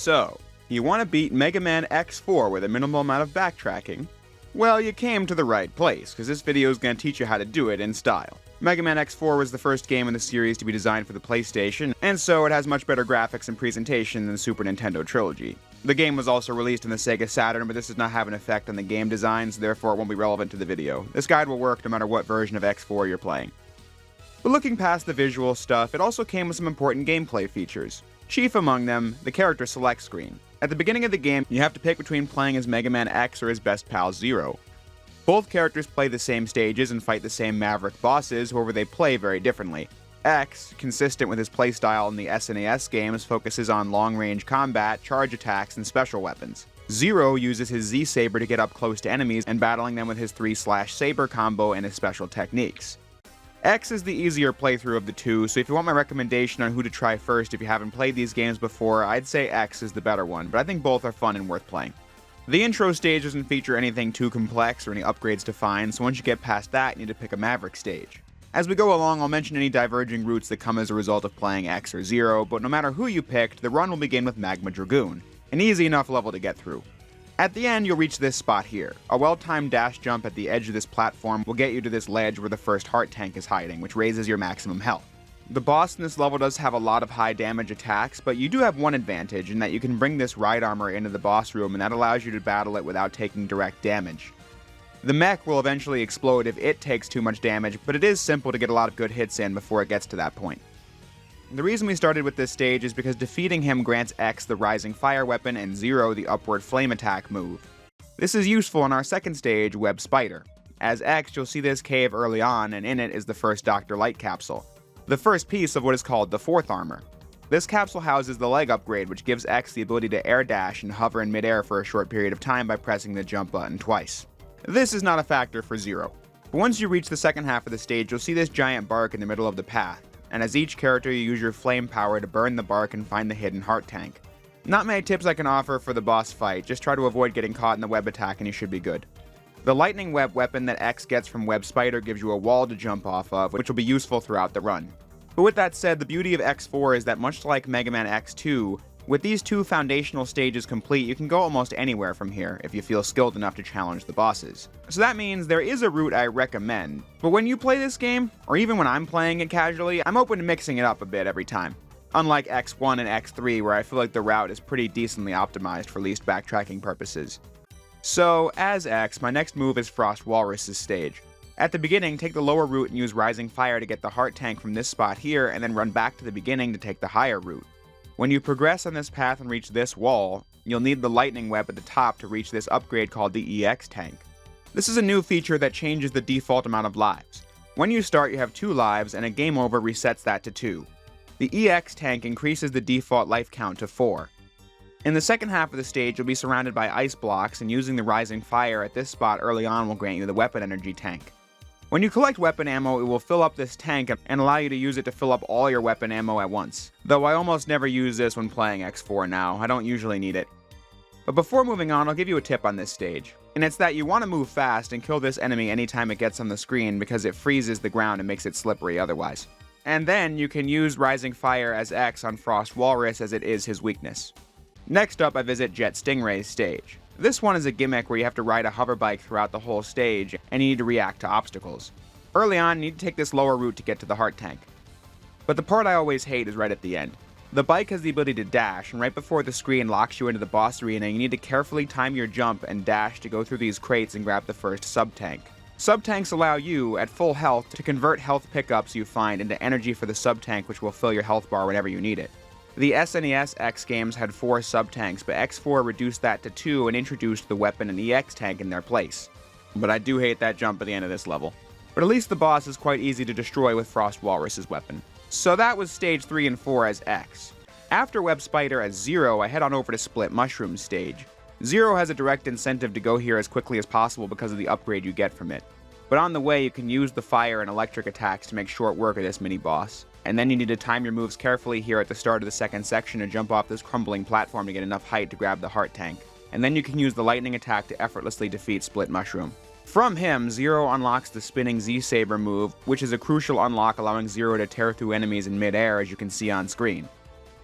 So, you want to beat Mega Man X4 with a minimal amount of backtracking? Well, you came to the right place, because this video is going to teach you how to do it in style. Mega Man X4 was the first game in the series to be designed for the PlayStation, and so it has much better graphics and presentation than the Super Nintendo trilogy. The game was also released on the Sega Saturn, but this does not have an effect on the game design, so therefore it won't be relevant to the video. This guide will work no matter what version of X4 you're playing. But looking past the visual stuff, it also came with some important gameplay features. Chief among them, the character select screen. At the beginning of the game, you have to pick between playing as Mega Man X or his best pal Zero. Both characters play the same stages and fight the same Maverick bosses, however they play very differently. X, consistent with his playstyle in the SNES games, focuses on long-range combat, charge attacks, and special weapons. Zero uses his Z-Saber to get up close to enemies and battling them with his 3/saber combo and his special techniques. X is the easier playthrough of the two, so if you want my recommendation on who to try first if you haven't played these games before, I'd say X is the better one, but I think both are fun and worth playing. The intro stage doesn't feature anything too complex or any upgrades to find, so once you get past that, you need to pick a Maverick stage. As we go along, I'll mention any diverging routes that come as a result of playing X or Zero, but no matter who you picked, the run will begin with Magma Dragoon, an easy enough level to get through. At the end, you'll reach this spot here. A well-timed dash jump at the edge of this platform will get you to this ledge where the first heart tank is hiding, which raises your maximum health. The boss in this level does have a lot of high damage attacks, but you do have one advantage in that you can bring this ride armor into the boss room and that allows you to battle it without taking direct damage. The mech will eventually explode if it takes too much damage, but it is simple to get a lot of good hits in before it gets to that point. The reason we started with this stage is because defeating him grants X the Rising Fire weapon and Zero the Upward Flame attack move. This is useful in our second stage, Web Spider. As X, you'll see this cave early on, and in it is the first Dr. Light capsule, the first piece of what is called the fourth armor. This capsule houses the leg upgrade, which gives X the ability to air dash and hover in midair for a short period of time by pressing the jump button twice. This is not a factor for Zero. But once you reach the second half of the stage, you'll see this giant bark in the middle of the path, and as each character you use your flame power to burn the bark and find the hidden heart tank. Not many tips I can offer for the boss fight, just try to avoid getting caught in the web attack and you should be good. The lightning web weapon that X gets from Web Spider gives you a wall to jump off of, which will be useful throughout the run. But with that said, the beauty of X4 is that much like Mega Man X2, with these two foundational stages complete, you can go almost anywhere from here if you feel skilled enough to challenge the bosses. So that means there is a route I recommend, but when you play this game, or even when I'm playing it casually, I'm open to mixing it up a bit every time. Unlike X1 and X3, where I feel like the route is pretty decently optimized for least backtracking purposes. So, as X, my next move is Frost Walrus's stage. At the beginning, take the lower route and use Rising Fire to get the heart tank from this spot here, and then run back to the beginning to take the higher route. When you progress on this path and reach this wall, you'll need the lightning web at the top to reach this upgrade called the EX tank. This is a new feature that changes the default amount of lives. When you start, you have 2 lives, and a game over resets that to 2. The EX tank increases the default life count to 4. In the second half of the stage, you'll be surrounded by ice blocks, and using the Rising Fire at this spot early on will grant you the weapon energy tank. When you collect weapon ammo, it will fill up this tank and allow you to use it to fill up all your weapon ammo at once. Though I almost never use this when playing X4 now, I don't usually need it. But before moving on, I'll give you a tip on this stage. And it's that you want to move fast and kill this enemy anytime it gets on the screen because it freezes the ground and makes it slippery otherwise. And then you can use Rising Fire as X on Frost Walrus as it is his weakness. Next up, I visit Jet Stingray's stage. This one is a gimmick where you have to ride a hover bike throughout the whole stage, and you need to react to obstacles. Early on, you need to take this lower route to get to the heart tank. But the part I always hate is right at the end. The bike has the ability to dash, and right before the screen locks you into the boss arena, you need to carefully time your jump and dash to go through these crates and grab the first sub-tank. Sub-tanks allow you, at full health, to convert health pickups you find into energy for the sub-tank, which will fill your health bar whenever you need it. The SNES X games had 4 sub-tanks, but X4 reduced that to 2 and introduced the weapon and EX tank in their place. But I do hate that jump at the end of this level. But at least the boss is quite easy to destroy with Frost Walrus's weapon. So that was stage 3 and 4 as X. After Web Spider as Zero, I head on over to Split Mushroom stage. Zero has a direct incentive to go here as quickly as possible because of the upgrade you get from it. But on the way, you can use the fire and electric attacks to make short work of this mini-boss. And then you need to time your moves carefully here at the start of the second section to jump off this crumbling platform to get enough height to grab the heart tank. And then you can use the lightning attack to effortlessly defeat Split Mushroom. From him, Zero unlocks the spinning Z-Saber move, which is a crucial unlock allowing Zero to tear through enemies in mid-air as you can see on screen.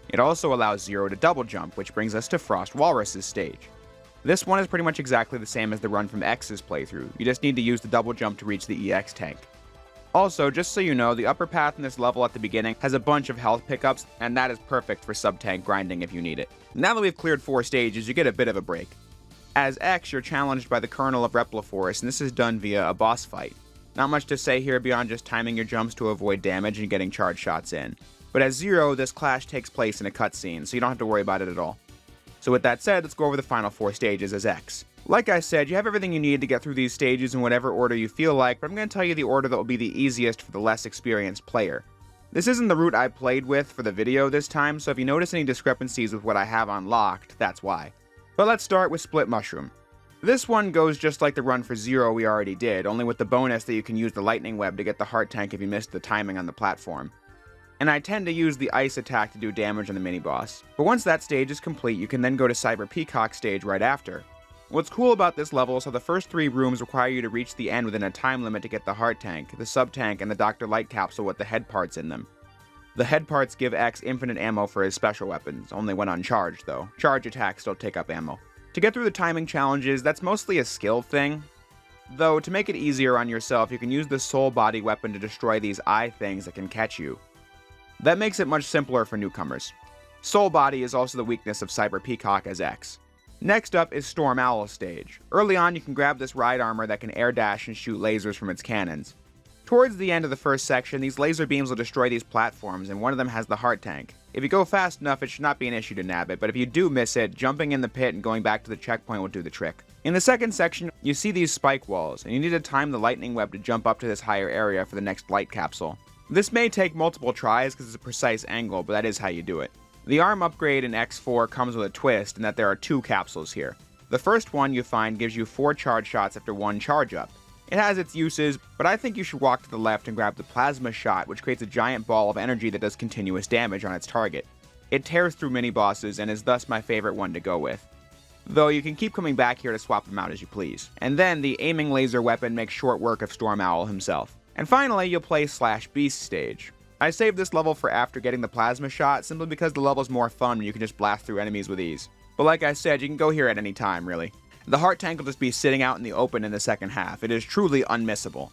It also allows Zero to double jump, which brings us to Frost Walrus's stage. This one is pretty much exactly the same as the run from X's playthrough, you just need to use the double jump to reach the EX tank. Also, just so you know, the upper path in this level at the beginning has a bunch of health pickups, and that is perfect for sub-tank grinding if you need it. Now that we've cleared 4 stages, you get a bit of a break. As X, you're challenged by the Kernel of Repliforce, and this is done via a boss fight. Not much to say here beyond just timing your jumps to avoid damage and getting charge shots in. But as Zero, this clash takes place in a cutscene, so you don't have to worry about it at all. So with that said, let's go over the final 4 stages as X. Like I said, you have everything you need to get through these stages in whatever order you feel like, but I'm going to tell you the order that will be the easiest for the less experienced player. This isn't the route I played with for the video this time, so if you notice any discrepancies with what I have unlocked, that's why. But let's start with Split Mushroom. This one goes just like the run for Zero we already did, only with the bonus that you can use the lightning web to get the heart tank if you missed the timing on the platform. And I tend to use the ice attack to do damage on the mini-boss. But once that stage is complete, you can then go to Cyber Peacock stage right after. What's cool about this level is how the first 3 rooms require you to reach the end within a time limit to get the heart tank, the sub-tank, and the Dr. Light capsule with the head parts in them. The head parts give X infinite ammo for his special weapons, only when uncharged though. Charge attacks don't take up ammo. To get through the timing challenges, that's mostly a skill thing. Though, to make it easier on yourself, you can use the soul body weapon to destroy these eye things that can catch you. That makes it much simpler for newcomers. Soul body is also the weakness of Cyber Peacock as X. Next up is Storm Owl stage. Early on, you can grab this ride armor that can air dash and shoot lasers from its cannons. Towards the end of the first section, these laser beams will destroy these platforms, and one of them has the heart tank. If you go fast enough, it should not be an issue to nab it, but if you do miss it, jumping in the pit and going back to the checkpoint will do the trick. In the second section, you see these spike walls, and you need to time the lightning web to jump up to this higher area for the next light capsule. This may take multiple tries because it's a precise angle, but that is how you do it. The arm upgrade in X4 comes with a twist in that there are 2 capsules here. The first one you find gives you 4 charge shots after 1 charge up. It has its uses, but I think you should walk to the left and grab the plasma shot, which creates a giant ball of energy that does continuous damage on its target. It tears through mini-bosses and is thus my favorite one to go with. Though you can keep coming back here to swap them out as you please. And then the aiming laser weapon makes short work of Storm Owl himself. And finally, you'll play Slash Beast stage. I saved this level for after getting the plasma shot simply because the level's more fun and you can just blast through enemies with ease. But like I said, you can go here at any time, really. The heart tank will just be sitting out in the open in the second half. It is truly unmissable.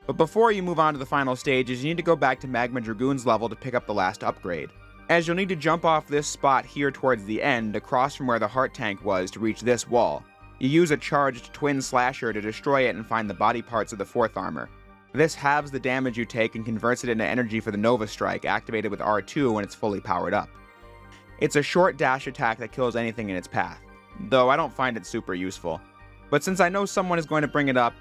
But before you move on to the final stages, you need to go back to Magma Dragoon's level to pick up the last upgrade, as you'll need to jump off this spot here towards the end, across from where the heart tank was, to reach this wall. You use a charged twin slasher to destroy it and find the body parts of the 4th armor. This halves the damage you take and converts it into energy for the Nova Strike, activated with R2 when it's fully powered up. It's a short dash attack that kills anything in its path, though I don't find it super useful. But since I know someone is going to bring it up,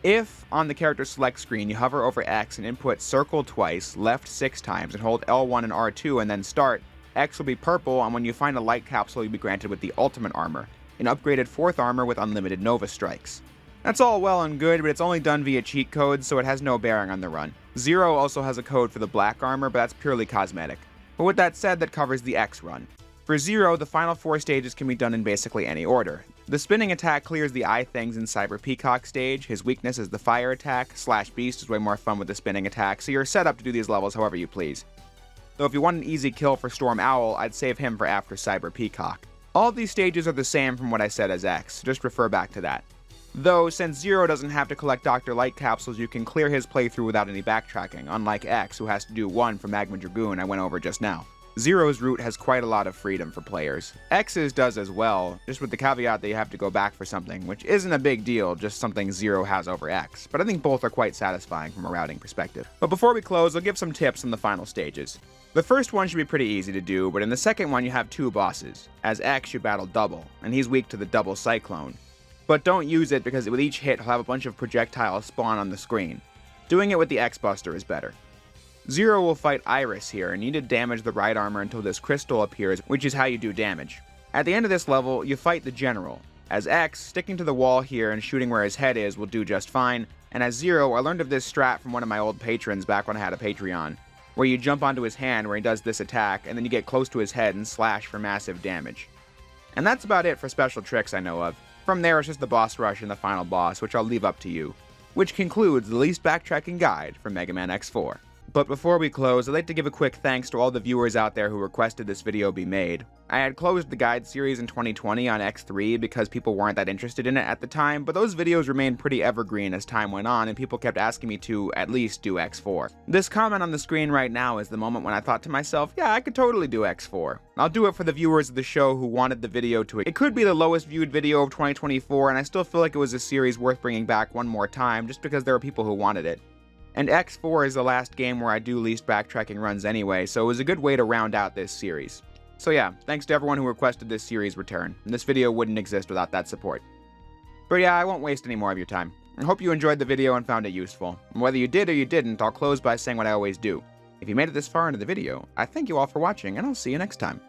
if on the character select screen you hover over X and input circle twice, left 6 times, and hold L1 and R2 and then start, X will be purple, and when you find a light capsule you'll be granted with the ultimate armor, an upgraded 4th armor with unlimited Nova Strikes. That's all well and good, but it's only done via cheat codes, so it has no bearing on the run. Zero also has a code for the black armor, but that's purely cosmetic. But with that said, that covers the X run. For Zero, the final 4 stages can be done in basically any order. The spinning attack clears the eye things in Cyber Peacock stage, his weakness is the fire attack, Slash Beast is way more fun with the spinning attack, so you're set up to do these levels however you please. Though if you want an easy kill for Storm Owl, I'd save him for after Cyber Peacock. All of these stages are the same from what I said as X, just refer back to that. Though, since Zero doesn't have to collect Dr. Light capsules, you can clear his playthrough without any backtracking, unlike X, who has to do 1 for Magma Dragoon I went over just now. Zero's route has quite a lot of freedom for players. X's does as well, just with the caveat that you have to go back for something, which isn't a big deal, just something Zero has over X, but I think both are quite satisfying from a routing perspective. But before we close, I'll give some tips on the final stages. The first one should be pretty easy to do, but in the second one you have 2 bosses. As X, you battle Double, and he's weak to the Double Cyclone. But don't use it because with each hit he'll have a bunch of projectiles spawn on the screen. Doing it with the X-Buster is better. Zero will fight Iris here, and you need to damage the right armor until this crystal appears, which is how you do damage. At the end of this level, you fight the General. As X, sticking to the wall here and shooting where his head is will do just fine, and as Zero, I learned of this strat from one of my old patrons back when I had a Patreon, where you jump onto his hand where he does this attack, and then you get close to his head and slash for massive damage. And that's about it for special tricks I know of. From there, it's just the boss rush and the final boss, which I'll leave up to you. Which concludes the least backtracking guide for Mega Man X4. But before we close, I'd like to give a quick thanks to all the viewers out there who requested this video be made. I had closed the guide series in 2020 on X3 because people weren't that interested in it at the time, but those videos remained pretty evergreen as time went on and people kept asking me to at least do X4. This comment on the screen right now is the moment when I thought to myself, yeah, I could totally do X4. I'll do it for the viewers of the show who wanted the video to it. It could be the lowest viewed video of 2024, and I still feel like it was a series worth bringing back one more time just because there were people who wanted it. And X4 is the last game where I do least backtracking runs anyway, so it was a good way to round out this series. So yeah, thanks to everyone who requested this series return. This video wouldn't exist without that support. But yeah, I won't waste any more of your time. I hope you enjoyed the video and found it useful. And whether you did or you didn't, I'll close by saying what I always do. If you made it this far into the video, I thank you all for watching, and I'll see you next time.